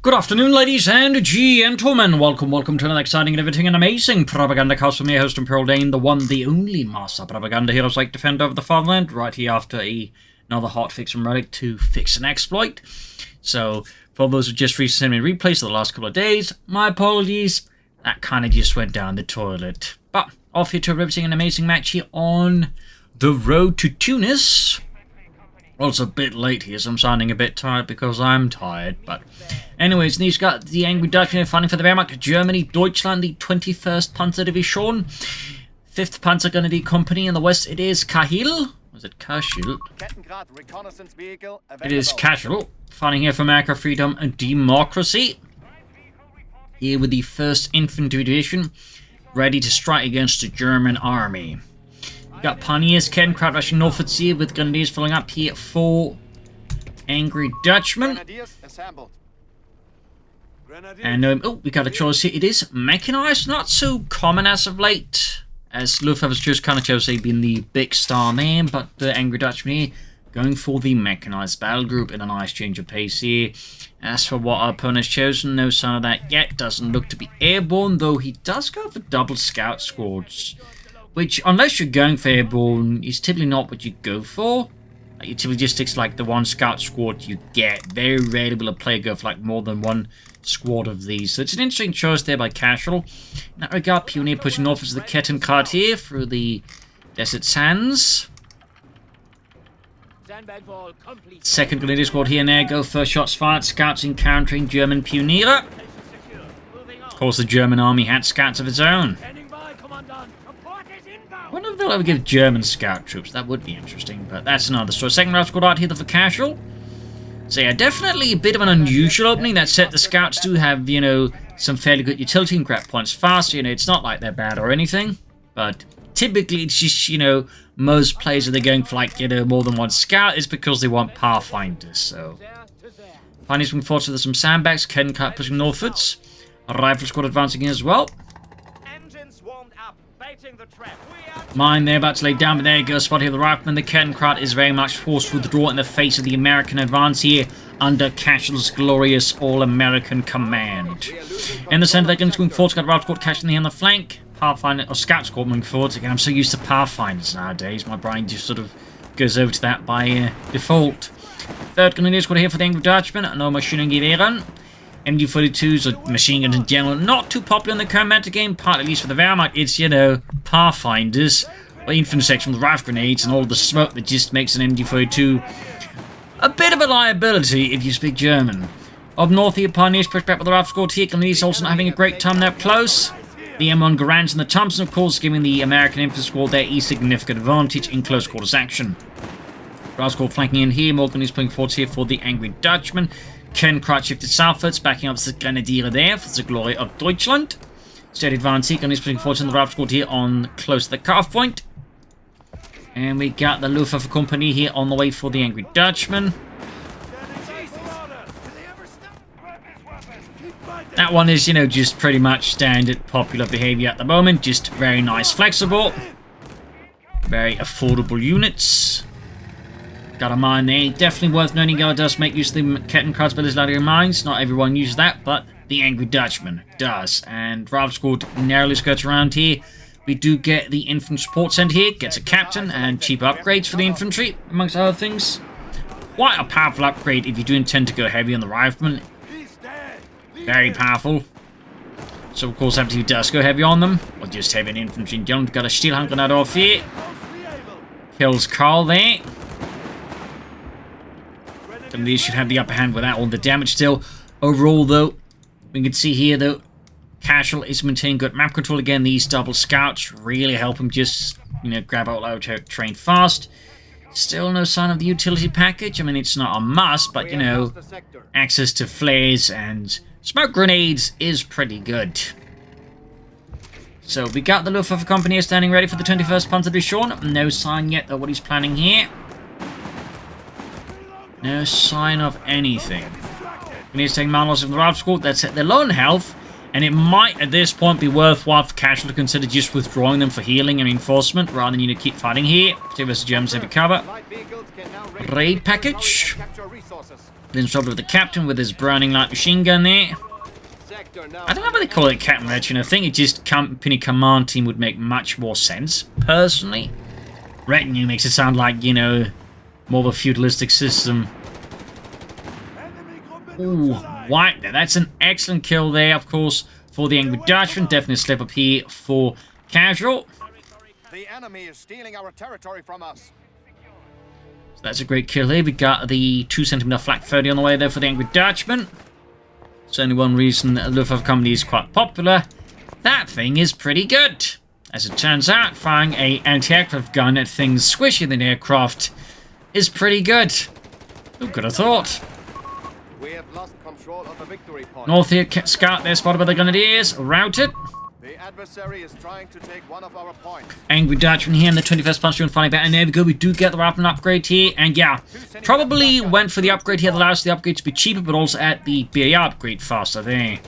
Good afternoon, ladies and gentlemen. Welcome to another exciting and everything and amazing Propagandacast from your host Imperial Dane, the one, the only master propaganda heroes like defend over the fatherland, right here after another hotfix from Reddit to fix an exploit. So, for those who just recently replays the last couple of days, my apologies. That kind of just went down the toilet. But, off here to a riveting and amazing match here on the road to Tunis. Well, it's a bit late here, so I'm sounding a bit tired because I'm tired, but... Anyways, he's got the Angry Dutchman fighting for the Wehrmacht, Germany, Deutschland, the 21st Panther Division, 5th Panzer Grenadier Company. In the west, it is Kashll. Was it Kashll? It is Kashll, fighting here for America, Freedom, and Democracy. Here with the 1st Infantry Division, ready to strike against the German army. We've got Pioneers, Kettenkraut rushing northwards here with Grenadiers following up here for Angry Dutchman. And, we got a choice here. It is Mechanized, not so common as of late, as Luftwaffe's just kind of chose being the big star name, but the Angry Dutchman here going for the Mechanized battle group in a nice change of pace here. As for what our opponent's chosen, no sign of that yet. Doesn't look to be airborne, though he does go for double scout squads, which, unless you're going for airborne, is typically not what you go for. You typically just stick to like the one scout squad you get. Very rarely will a player go for like more than one squad of these. So it's an interesting choice there by Kashll. In that regard, Pioneer pushing north as the Kettenkraut here through the desert sands. Second Grenadier squad here and there go first shots fired. Scouts encountering German Pioneer. Of course, the German army had scouts of its own. I wonder if they'll ever give German scout troops. That would be interesting, but that's another story. Second round squad out here for Kashll. So yeah, definitely a bit of an unusual opening. That said, the scouts do have, you know, some fairly good utility and grab points fast. You know, it's not like they're bad or anything, but typically it's just, you know, most players, if they're going for like, you know, more than one scout, is because they want pathfinders. So Pioneers moving forward with some sandbags. Kettenkraut pushing northwards. A rifle squad advancing in as well. Mine they're about to lay down, but there you go, spot here the rifleman. The Kettenkraut is very much forced to withdraw in the face of the American advance here under Kashll's glorious all-American command. In the center, they're going forward, got rifle squad Kashll here on the flank. Pathfinder, or scout squad moving forwards. Again, I'm so used to Pathfinders nowadays, my brain just sort of goes over to that by default. Third Grenadier squad here for the Angry Dutchman, no Maschinengewehren. MG42s or machine guns in general, not too popular in the current metagame, partly at least for the Wehrmacht. It's, you know, Pathfinders, or infantry section with rifle grenades and all the smoke that just makes an MG42 a bit of a liability if you speak German. Up north here, Pioneers push back with the rifle squad here. Grenadiers also not having a great time there close. The M1 Garands and the Thompson, of course, giving the American infantry squad their significant advantage in close quarters action. Rifle squad flanking in here, Morgan is pulling forward here for the Angry Dutchman. Kettenkraut shifted southwards, backing up the Grenadier there for the glory of Deutschland. Steady advance here, Grenadiers pushing forward in the rifle squad here on close to the cutoff point. And we got the Luftwaffe company here on the way for the Angry Dutchman. That one is, you know, just pretty much standard popular behavior at the moment. Just very nice, flexible. Very affordable units. Got a mine there. Definitely worth noting how it does make use of the Kettenkraut's ability mines. Not everyone uses that, but the Angry Dutchman does. And rifle squad narrowly skirts around here. We do get the infantry support center here. Gets a captain and cheap upgrades for the infantry, amongst other things. Quite a powerful upgrade if you do intend to go heavy on the riflemen. Very powerful. So of course, after he does go heavy on them, or just heavy on infantry in general, we've got a Steelhand grenade off here. Kills Carl there. These should have the upper hand without all the damage still. Overall, though, we can see here, though, Kashll is maintaining good map control. Again, these double scouts really help him just, you know, grab out low terrain fast. Still no sign of the utility package. I mean, it's not a must, but, you know, access to flares and smoke grenades is pretty good. So, we got the Luftwaffe company standing ready for the 21st Panther Division. No sign yet of what he's planning here. No sign of anything. We need to take man loss of the rifle squad. That's at their lone health. And it might, at this point, be worthwhile for Kashll to consider just withdrawing them for healing and reinforcement, rather than, you know, keep fighting here. Particularly versus Germans heavy cover. Raid package. Then swapped with the captain with his Browning light machine gun there. I don't know why they call it Captain Retinue. I think it just company command team would make much more sense, personally. Retinue makes it sound like, you know, more of a feudalistic system. Ooh, white there. That's an excellent kill there, of course, for the Angry Dutchman. Definitely a step up here for Kashll. The enemy is stealing our territory from us. So that's a great kill here. We got the 2cm flak 30 on the way there for the Angry Dutchman. Certainly one reason that the Luftwaffe company is quite popular. That thing is pretty good. As it turns out, firing a anti-aircraft gun at things squishier than aircraft is pretty good. Who could have thought? We have lost control of the victory point. North here, scout there, spotted by the Grenadiers, routed. The adversary is trying to take one of our points. Angry Dutchman here in the 21st Panzer doing flying back, and there we go, we do get the Rifleman upgrade here, and yeah, probably went for the upgrade here that allows the upgrade to be cheaper, but also at the BAR upgrade faster there.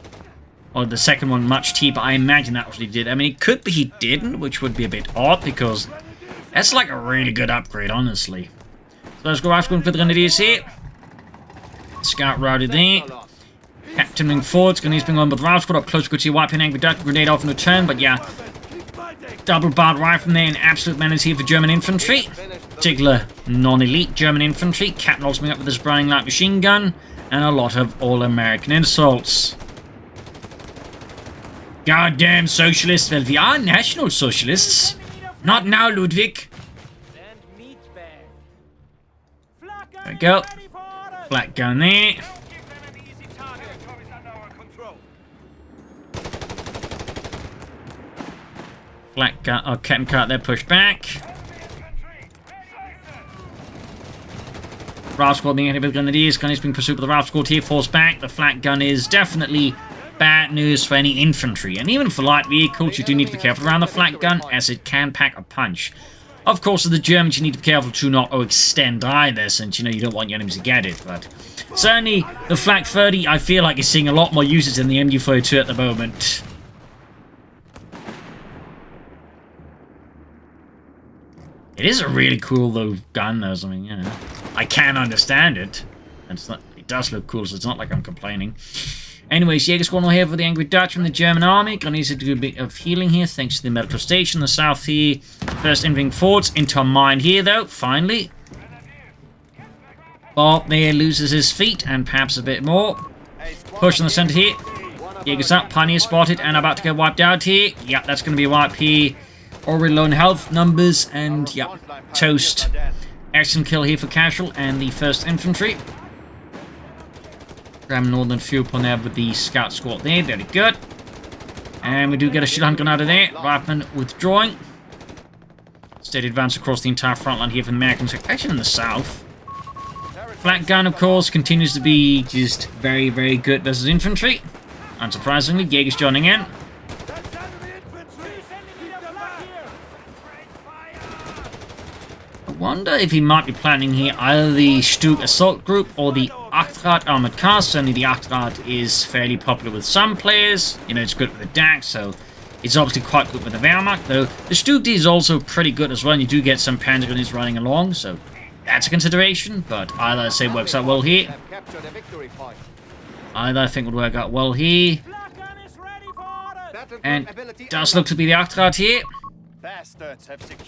Or the second one much cheaper, I imagine that's what he did. I mean, it could be he didn't, which would be a bit odd, because that's like a really good upgrade, honestly. So let's go after for the Grenadiers here. Scout routed there. Captain moving forward, he's been on with the Rifle Squad up close, good to wiping Angry Dutchman grenade off in return, but yeah. Double barred rifle there, an absolute menace here for German infantry. Particular non-elite German infantry. Captain also coming up with his Browning light machine gun, and a lot of all-American insults. Goddamn socialists. Well, we are national socialists. Not now, Ludwig. There we go. Black gun there. Black gun, oh, Captain Cart there, pushed back. Rifle Squad being hit with Grenadiers. Gun is being pursued by the Rifle Squad here, forced back. The flak gun is definitely bad news for any infantry. And even for light vehicles, you do need to be careful around the flak gun, as it can pack a punch. Of course, for the Germans, you need to be careful to not extend either, since, you know, you don't want your enemies to get it. But certainly, the flak 30, I feel like is seeing a lot more usage than the MU-42 at the moment. It is a really cool, though, gun, though. I mean, you know, I can understand it. It's not, it does look cool, so it's not like I'm complaining. Anyways, Jaeger Squadron here for the Angry Dutchman, the German army. Gonna need to do a bit of healing here, thanks to the medical station. The south here, first infantry forwards into a mine here, though, finally. Bob there loses his feet, and perhaps a bit more. Push in the center here. Jaeger's up, Pioneer spotted, and about to get wiped out here. Yep, that's gonna be a wipe here. Already low in health numbers, and yeah, toast. Excellent kill here for Kashll and the 1st Infantry. Grab Northern Fuel Point there with the Scout Squad there, very good. And we do get a shit hunt gun out of there. Rifleman withdrawing. Steady advance across the entire front line here for the Americans, actually in the south. Flak gun, of course, continues to be just very, very good versus infantry. Unsurprisingly, Jaeger's joining in. I wonder if he might be planning here either the Stug Assault Group or the Achtrad Armored Car. Certainly the Achtrad is fairly popular with some players. You know, it's good with the DAX, so it's obviously quite good with the Wehrmacht, though the Stug D is also pretty good as well, and you do get some Panzer guns running along, so that's a consideration, but either I say works out well here. Either I think would work out well here. And does look to be the Achtrad here.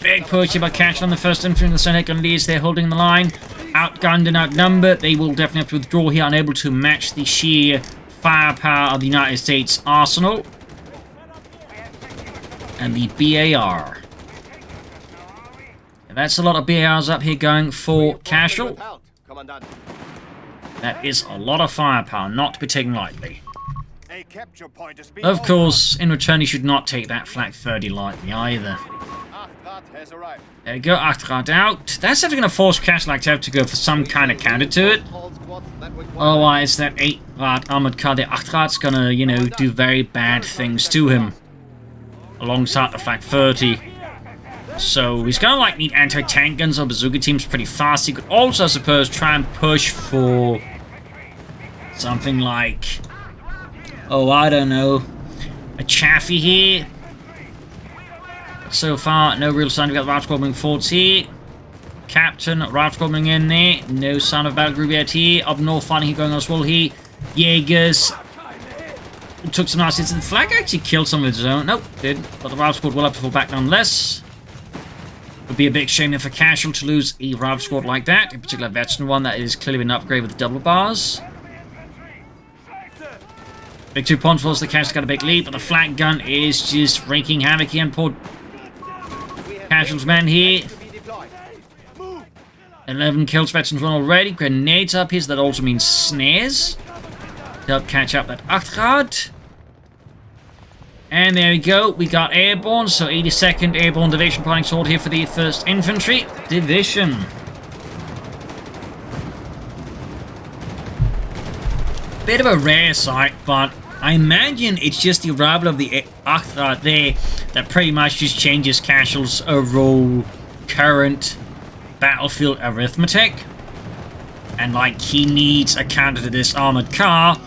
Big push here by Kashll on the 1st Infantry and the Senate Grenadiers. They're holding the line. Outgunned and outnumbered. They will definitely have to withdraw here, unable to match the sheer firepower of the United States arsenal. And the BAR. And that's a lot of BARs up here going for Kashll. That is a lot of firepower, not to be taken lightly. Of course, in return, you should not take that flak 30 lightly either. There we go, Achtrad out. That's definitely going to force Kashll to have to go for some kind of counter to it. Otherwise, that 8-part armored car, the Achtrad's going to, you know, do very bad things to him. Alongside the flak 30. So, he's going to, like, need anti-tank guns or bazooka teams pretty fast. He could also, I suppose, try and push for something like, oh, I don't know, a Chaffee here. But so far, no real sign. We've got the Rifle Squad moving forwards here. captain. Raft coming in there. No sign of battle group yet here. Up north, finding going on as well here. Jaegers. Took some nice hits. The flag actually killed some of his own. Nope, didn't. But the Raft squad will have to fall back nonetheless. Would be a big shame for Kashll to lose a Raft squad like that. In particular, a veteran one that is clearly been upgraded with double bars. Big 2 points was the Kashll's got a big lead, but the flat gun is just wreaking havoc here on poor Kashll's men here. 11 kills, veterans one already. Grenades up here, so that also means snares to help catch up that Achtrad. And there we go, we got airborne, so 82nd Airborne Division fighting sword here for the 1st Infantry Division. Bit of a rare sight, but I imagine it's just the arrival of the Achtrad there that pretty much just changes Kashll's overall current battlefield arithmetic. And like, he needs a counter to this armored car,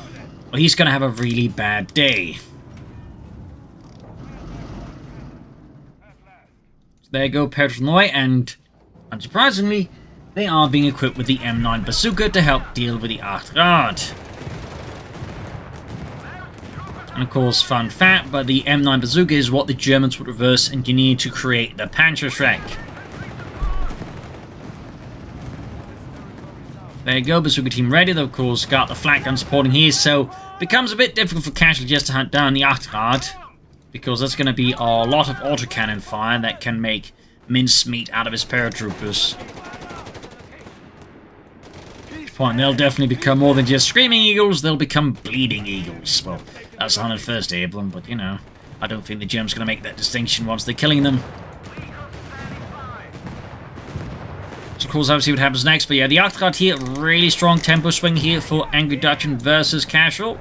or he's going to have a really bad day. So there you go, Petrolnoy, and unsurprisingly, they are being equipped with the M9 bazooka to help deal with the Achtrad. And of course, fun fact, but the M9 bazooka is what the Germans would reverse engineer to create the Panther. There you go, bazooka team ready. They've of course got the flak gun supporting here, so becomes a bit difficult for Kashll just to hunt down the Achtrad, because that's going to be a lot of autocannon fire that can make mincemeat out of his paratroopers. Point, they'll definitely become more than just screaming eagles, they'll become bleeding eagles. Well, that's 101st Airborne, but you know, I don't think the Germans are going to make that distinction once they're killing them. So of course, obviously what happens next, but yeah, the Achtrad here, really strong tempo swing here for Angry Dutchman versus Kashll.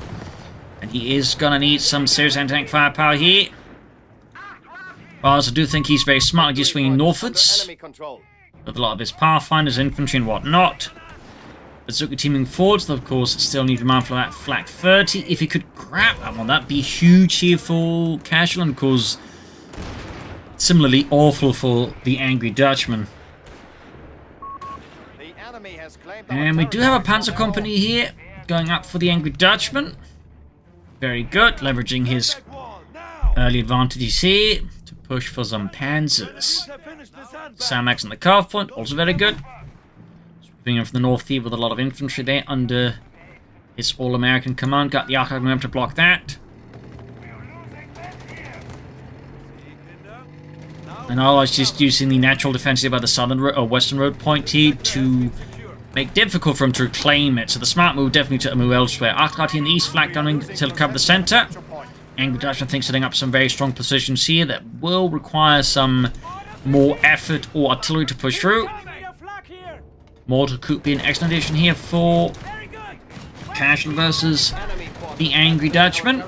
And he is going to need some serious anti-tank firepower here. Whilst I do think he's very smart, just swinging northwards with a lot of his Pathfinders, infantry and whatnot. Bazooka teaming forwards, though of course still need to be mindful of that flak 30. If he could grab that one, that'd be huge here for Kashll, and of course similarly awful for the Angry Dutchman. And we do have a Panzer company here going up for the Angry Dutchman. Very good, leveraging his early advantages here to push for some Panzers. Samax on the carve point, also very good. Being in from the north here with a lot of infantry there under his all-American command. Got the Achtrad able to block that. And I was just using the natural defense here by the southern or western road point here to make it difficult for him to reclaim it. So the smart move definitely to move elsewhere. Achtrad here in the east, flank gunning to cover the center. Angry Dutchman thinks setting up some very strong positions here that will require some more effort or artillery to push through. Mortar could be an excellent addition here for Kashll versus the Angry Dutchman.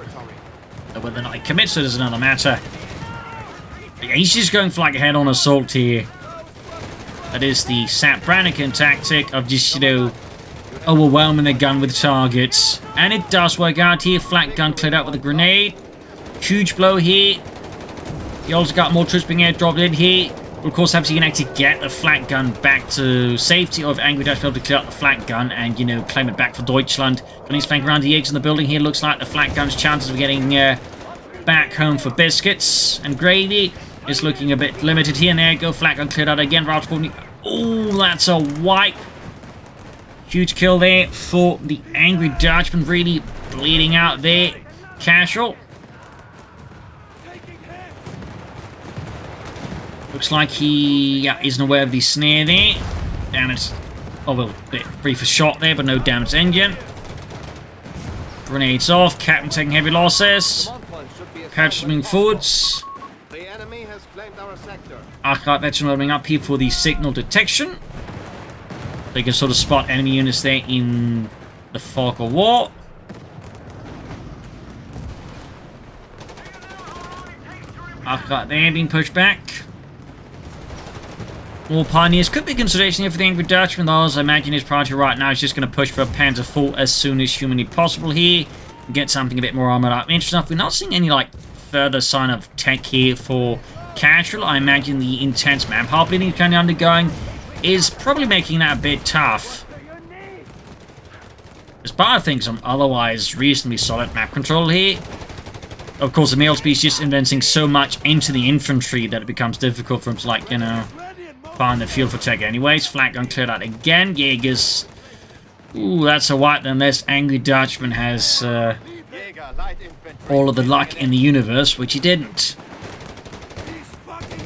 But whether or not he commits it is another matter. He's just going for like a head-on assault here. That is the Sap Brannigan tactic of just, you know, overwhelming the gun with targets. And it does work out here. Flak gun cleared out with a grenade. Huge blow here. He also got more troops being airdropped in here. Of course, obviously, you can actually get the flak gun back to safety, or if Angry Dutchman able to clear out the flak gun and, you know, claim it back for Deutschland. When he's flanking around the eggs in the building here, looks like the flak gun's chances of getting back home for biscuits and gravy is looking a bit limited here. And there you go, flak gun cleared out again. Oh, that's a wipe. Huge kill there for the Angry Dutchman, really bleeding out there. Kashll. Looks like he isn't aware of the snare there. Damage. Oh, well, a bit brief a shot there, but no damage to engine. Grenades off. Captain taking heavy losses. Kashll moving forwards. The enemy has claimed our sector. Achtrad veteran warming up here for the signal detection. They can sort of spot enemy units there in the fog of war. Achtrad there being pushed back. More Pioneers could be a consideration here for the Angry Dutchman, though, as I imagine his priority right now is just going to push for a Panzer IV as soon as humanly possible here. And get something a bit more armored up. Interesting enough, we're not seeing any, like, further sign of tech here for Kashll. I imagine the intense manpower bleeding is currently undergoing is probably making that a bit tough. Despite, I think, some otherwise reasonably solid map control here. Of course, the male species just inventing so much into the infantry that it becomes difficult for him to, like, you know, find the field for tech anyways. Flat gun cleared out again. Jaegers. Ooh, that's a wipe then. This angry Dutchman has all of the luck in the universe, which he didn't.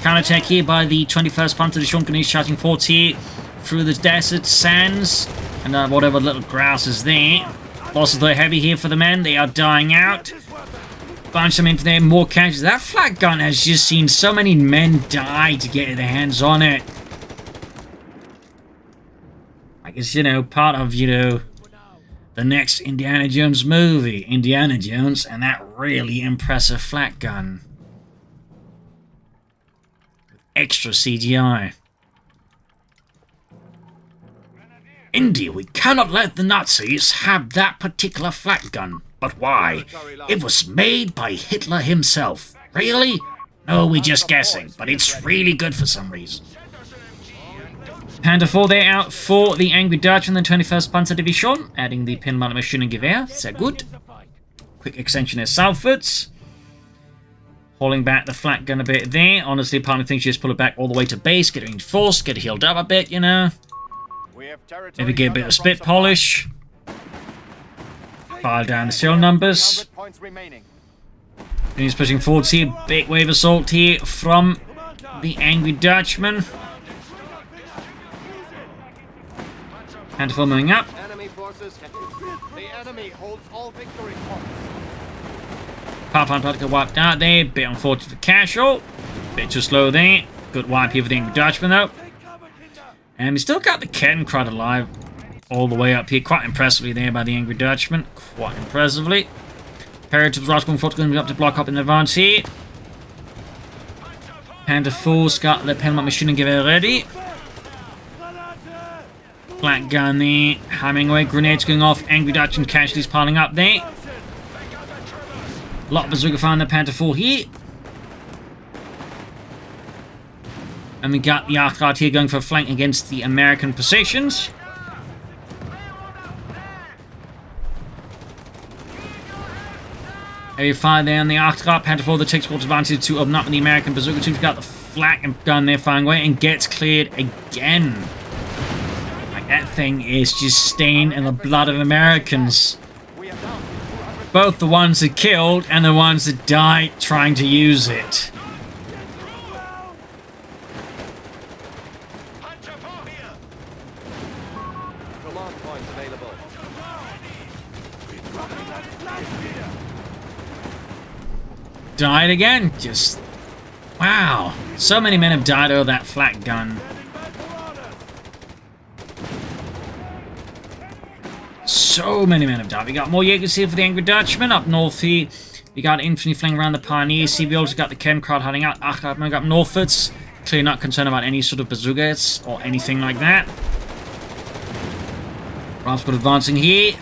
Counter-attack here by the 21st Panther Division. He's charging forwards here through the desert sands and whatever little grass is there. Losses though heavy here for the men. They are dying out. Bunch them into there, more casualties. That flat gun has just seen so many men die to get their hands on it. I guess, you know, part of, you know, the next Indiana Jones movie. Indiana Jones and that really impressive flat gun. Extra CGI. India, we cannot let the Nazis have that particular flat gun. But why? It was made by Hitler himself. Really? No, we're just guessing, but it's really good for some reason. Panther 4 there out for the Angry Dutchman and the 21st Panzer Division, adding the Pinman Maschinengewehr. Sehr good. Quick extension there southwards. Hauling back the flat gun a bit there. Honestly, part of me thinks you just pull it back all the way to base, get reinforced, get it healed up a bit, you know. Maybe get a bit of spit polish. File down the serial numbers. And he's pushing forwards here. Big wave assault here from the Angry Dutchman. Panther 4 moving up. Power particle wiped out there. Bit unfortunate for Kashll. Bit too slow there. Good wipe here for the Angry Dutchman though. And we still got the Kashll alive. All the way up here, quite impressively there by the Angry Dutchman. Quite impressively. Paratroops right going forward, going up to block up in advance here. Panther 4's got the Pelmat Maschinengewehr ready. Flat gun there, hammering away, grenades going off, Angry Dutchman casualties piling up there. A lot of bazooka fire on the Panther 4 here. And we got the Archrad here going for a flank against the American positions. Heavy fire there on the Archrad. Panther 4 that takes full advantage to open up with the American bazooka team. Got the flat gun there firing away and gets cleared again. Like, that thing is just stained in the blood of Americans. Both the ones that killed and the ones that died trying to use it. Died again. Just wow. So many men have died over that flat gun. So many men have died. We got more Jaegers here for the Angry Dutchman. Up north here, we got infantry flanking around the Pioneers. See, we also got the Chem crowd hiding out. Achterman up northwards. Clearly not concerned about any sort of bazookas or anything like that. Rifle's advancing here.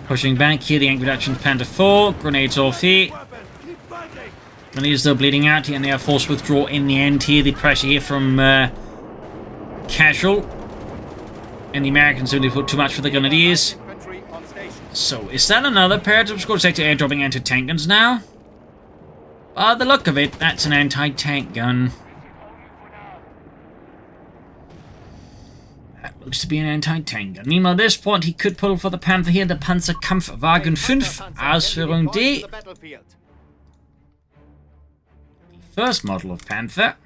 Pushing back here, the Angry Dutchman's Panther 4. Grenades off here. Grenadiers still bleeding out here, and they are forced to withdraw in the end here. The pressure here from Kashll. And the Americans only put too much for the Grenadiers. So, is that another paratroops squad sector airdropping anti-tank guns now? By the look of it, that's an anti-tank gun. That looks to be an anti-tank gun. Meanwhile, at this point, he could pull for the Panther here, the Panzerkampfwagen 5, Ausführung D. The first model of Panther.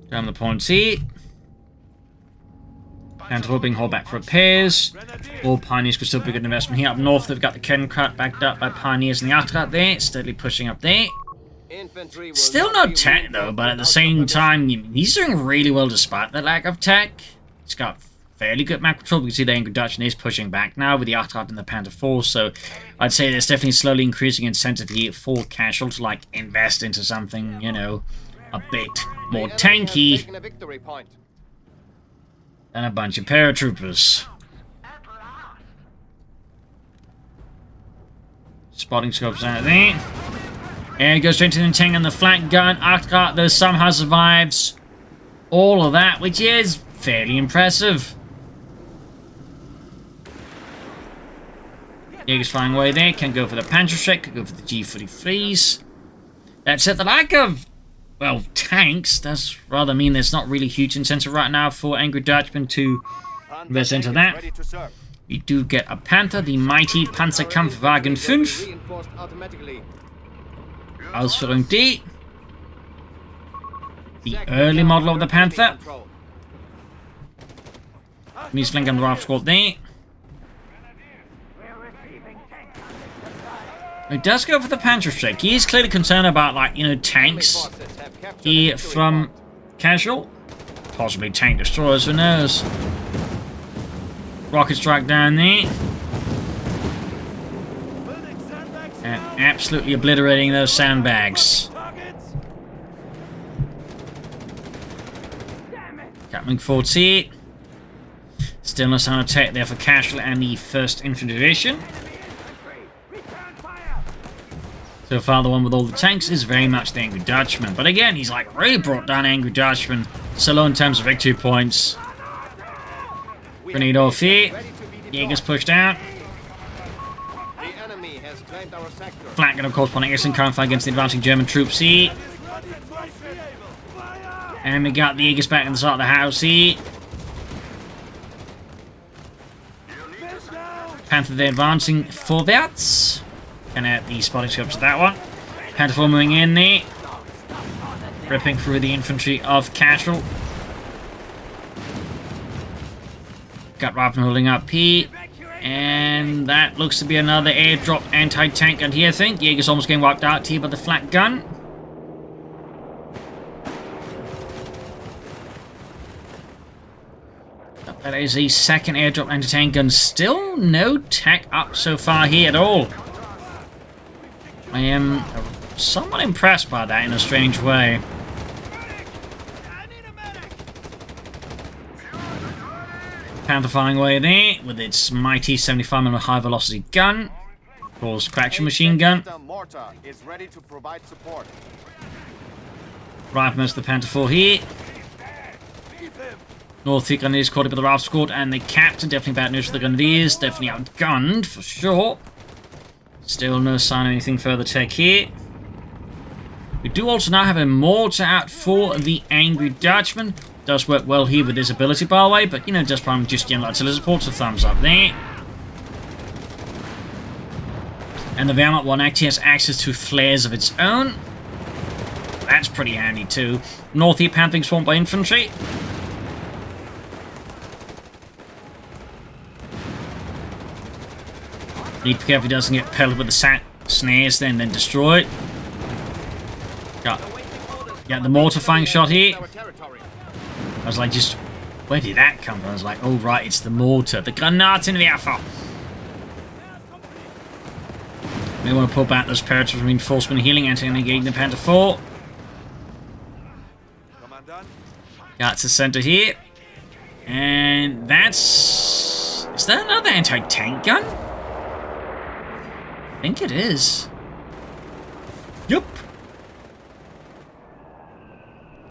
Down the points here. Panther being hauled back for repairs. All Pioneers could still be a good investment here. Up north, they've got the Kennecott backed up by Pioneers and the Archrad there, steadily pushing up there. Still no tech though, but at the same time, he's doing really well despite the lack of tech. He's got fairly good map control. We can see the Angry Dutchman is pushing back now with the Archrad and the Panther 4, so I'd say there's definitely slowly increasing incentive here for Kashll to like invest into something, you know, a bit more tanky than a bunch of paratroopers. Spotting scopes out there. And it goes straight to the tank and the flak gun. Achtra, though, somehow survives all of that, which is fairly impressive. Jaeger's flying away there. Can go for the Panther strike. Can go for the G-43s. That's it. The lack of, well, tanks does rather mean there's not really huge incentive right now for Angry Dutchman to invest into that. We do get a Panther, the mighty Panzerkampfwagen 5. Ausführung D. The early model of the Panther. He's flanking the Raft Squad there. He does go for the Panther strike. He is clearly concerned about, like, you know, tanks here from Kashll. Possibly tank destroyers, who knows? Rocket strike down there. And absolutely obliterating those sandbags. Captain 40. Still no sign of attack there for Kashll and the 1st Infantry Division. So far, the one with all the tanks is very much the Angry Dutchman. But again, he's like really brought down Angry Dutchman. So low in terms of victory points. Grenade off here. Jaeger's pushed out. Flak gun, of course, putting excellent current fire against the advancing German troops here. And we got the Jaegers back in the side of the house here. Panther there advancing forwards. Can add the spotting scopes to that one. Panther 4 moving in there. Ripping through the infantry of Kashll. Got Raven holding up here. And that looks to be another airdrop anti-tank gun here, I think. Jaeger's almost getting wiped out here by the flak gun. That is a second airdrop anti-tank gun. Still no tech up so far here at all. I am somewhat impressed by that in a strange way. Panther firing away there with its mighty 75mm high velocity gun. Of course, Craction machine gun. Right most of the Panther 4 here. North Thick Grenadiers caught up with the Raft Squad and the captain. Definitely bad news for the Grenadiers. Definitely outgunned for sure. Still no sign of anything further tech here. We do also now have a mortar out for the Angry Dutchman. Does work well here with his ability, by the way, but, you know, just from just general artillery support, so thumbs up there. And the Wehrmacht 1 actually has access to flares of its own. That's pretty handy, too. North here, Panther swamped by infantry. Need to be careful he doesn't get pelted with the snares then destroyed. Got the mortar firing shot here. I was like, just where did that come from? I was like, oh right, it's the mortar. The Granatenwerfer. We want to pull back those paratroopers from reinforcement healing, anti-negating the Panther 4. Got to center here. And that's... Is that another anti-tank gun? I think it is. Yup.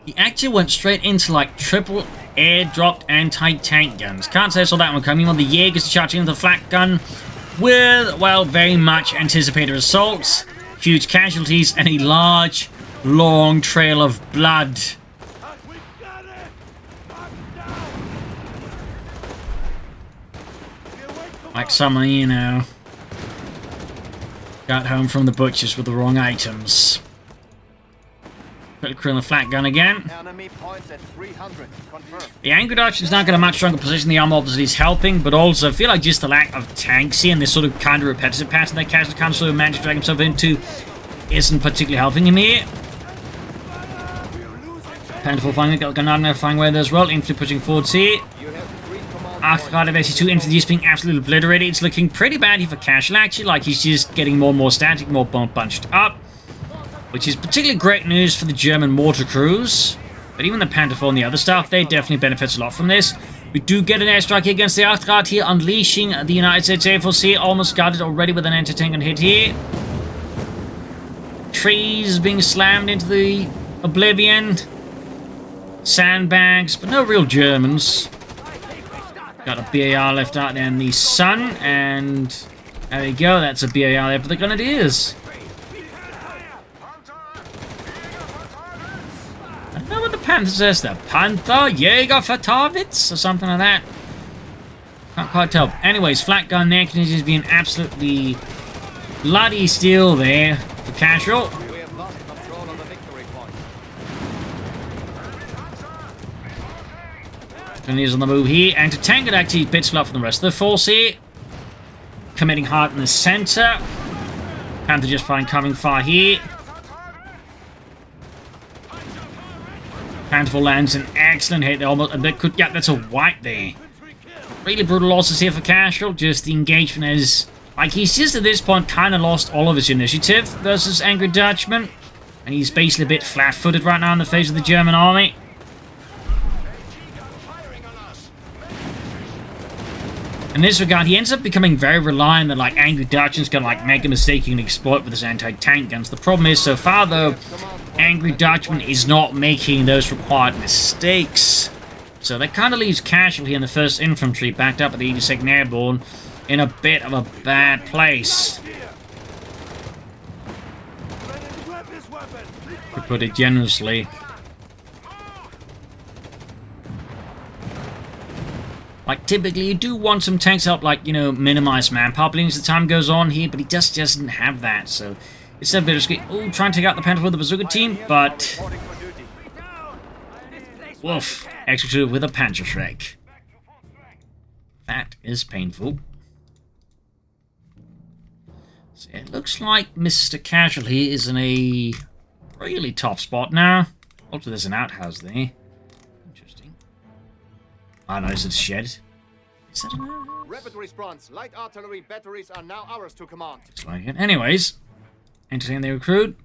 He actually went straight into like triple airdropped anti-tank guns. Can't say I saw that one coming. On the Jaegers charging into the flak gun with, well, very much anticipated assaults, huge casualties, and a large, long trail of blood. Like someone, you know, got home from the butchers with the wrong items. Put a crew on the flak gun again. The Angry Dutchman is now got a much stronger position. The armor obviously is helping, but also I feel like just the lack of tanks here and this sort of kind of repetitive pattern that Kashll kind of sort of managed to drag himself into isn't particularly helping him here. Panther 4 finally got the Grenadier flying away there as well. Infantry pushing forwards here. After basically 2 infantry just being absolutely obliterated, it's looking pretty bad here for Kashll actually. Like he's just getting more and more static, more bunched up. Which is particularly great news for the German mortar crews. But even the Panther 4 and the other stuff, they definitely benefit a lot from this. We do get an airstrike here against the Achtrad here, unleashing the United States Air Force here. Almost got it already with an anti-tank hit here. trees being slammed into the oblivion. Sandbags, but no real Germans. Got a BAR left out there in the sun, and there we go, that's a BAR there for the Grenadiers. I don't know what the Panther says there. Panther, Jäger for targets, or something like that. Can't quite tell. Anyways, flat gun there, Canadians being absolutely bloody still there for Kashll. We have lost control of the victory point. Canadians on the move here, and to tank it actually bits flat for the rest of the force here. Committing hard in the center. Panther just fine coming far here. Panther lands an excellent hit. They almost, they could, yeah, that's a white there. Really brutal losses here for Kashll. Just the engagement is, like, he's just at this point kind of lost all of his initiative versus Angry Dutchman. And he's basically a bit flat-footed right now in the face of the German army. In this regard, he ends up becoming very reliant that, like, Angry Dutchman's gonna, like, make a mistake he can exploit with his anti-tank guns. The problem is, so far, though, Angry Dutchman is not making those required mistakes. So that kind of leaves Kashll here in the 1st Infantry, backed up at the 82nd Airborne, in a bit of a bad place. To put it generously. Like, typically, you do want some tanks to help, like, you know, minimize manpower bleeding as the time goes on here, but he just doesn't have that, so it's a bit risky. Oh, trying to take out the Panther with the bazooka team, but woof, executed with a Panther Shrek. That is painful. So it looks like Mr. Kashll here is in a really top spot now. Also, there's an outhouse there. Oh no, it's a shed. Is that an outhouse? Rapid response. Light artillery batteries are now ours to command. Looks like it. Anyways, entertain the recruit.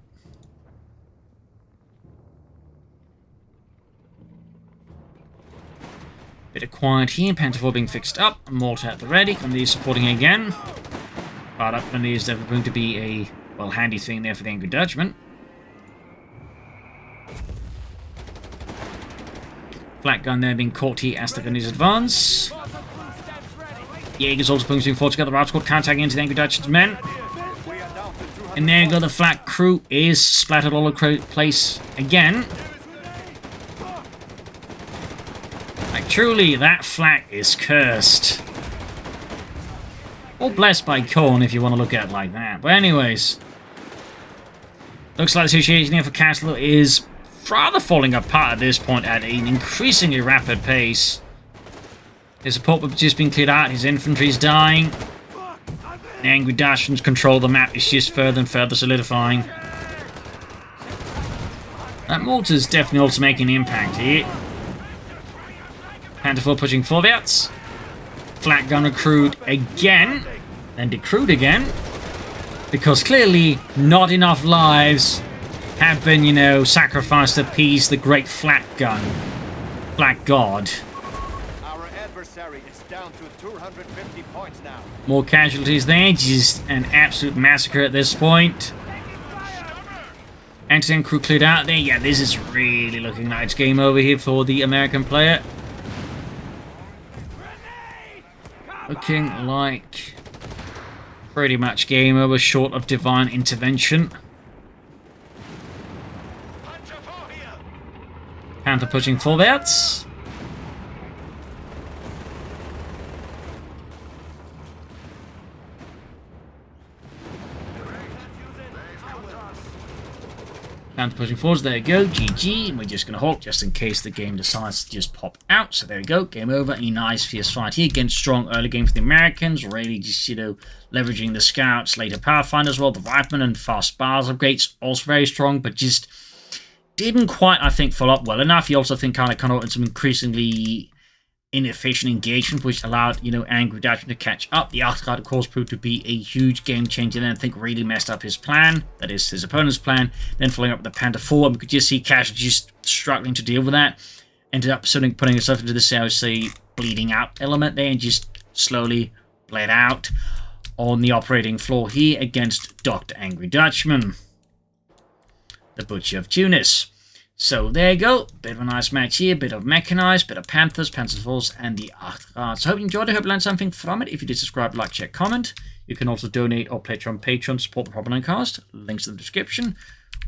Bit of quiet here. Panther 4 being fixed up. Mortar at the ready. And these supporting again. But up and is never going to be a, well, handy thing there for the Angry Dutchman. Flat gun there being caught here as the Grenadiers advance. Jaegers also putting 4 together. Route squad counter into the Angry Dutchman's men. And there you go, the flat crew is splattered all over the place again. Like, truly, that flat is cursed. Or blessed by Corn, if you want to look at it like that. But anyways, looks like the situation here for Kashll is rather falling apart at this point at an increasingly rapid pace. His support has just been cleared out, his infantry's dying. The Angry Dutchman's control of the map is just further and further solidifying. That mortar's definitely also making an impact here. Panther 4 pushing forwards. Flat gun recruit again, then decruit again. Because clearly not enough lives have been, you know, sacrificed to appease the great flat gun. Flat god. Our adversary is down to 250 points now. More casualties there, just an absolute massacre at this point. Anti-tank crew cleared out there. Yeah, this is really looking like it's game over here for the American player. Looking like pretty much game over, short of divine intervention. Panther pushing forwards. Panther pushing forwards, there you go, GG, and we're just going to halt just in case the game decides to just pop out. So there we go, game over. A nice fierce fight here against strong early game for the Americans, really just, you know, leveraging the scouts, later Pathfinder as well, the riflemen and fast bars upgrades, also very strong, but just didn't quite, I think, follow up well enough. You also think kind of in some increasingly inefficient engagement, which allowed, you know, Angry Dutchman to catch up. The Arcade, of course, proved to be a huge game changer and I think really messed up his plan. That is, his opponent's plan. Then following up with the Panther 4, we could just see Kashll just struggling to deal with that. Ended up sort of putting himself into this, I would say, bleeding out element there and just slowly bled out on the operating floor here against Dr. Angry Dutchman. the Butcher of Tunis. So there you go, bit of a nice match here, bit of Mechanized, bit of Panthers, Panzer Force, and the CoH3. So hope you enjoyed it, hope you learned something from it. If you did, subscribe, like, share, comment. You can also donate or pledge on Patreon, support the Propagandacast, links in the description.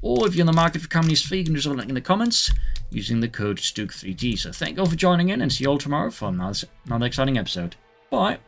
Or if you're in the market for companies free, you can just have a link in the comments using the code STUK3G. So thank you all for joining in, and see you all tomorrow for another exciting episode. Bye.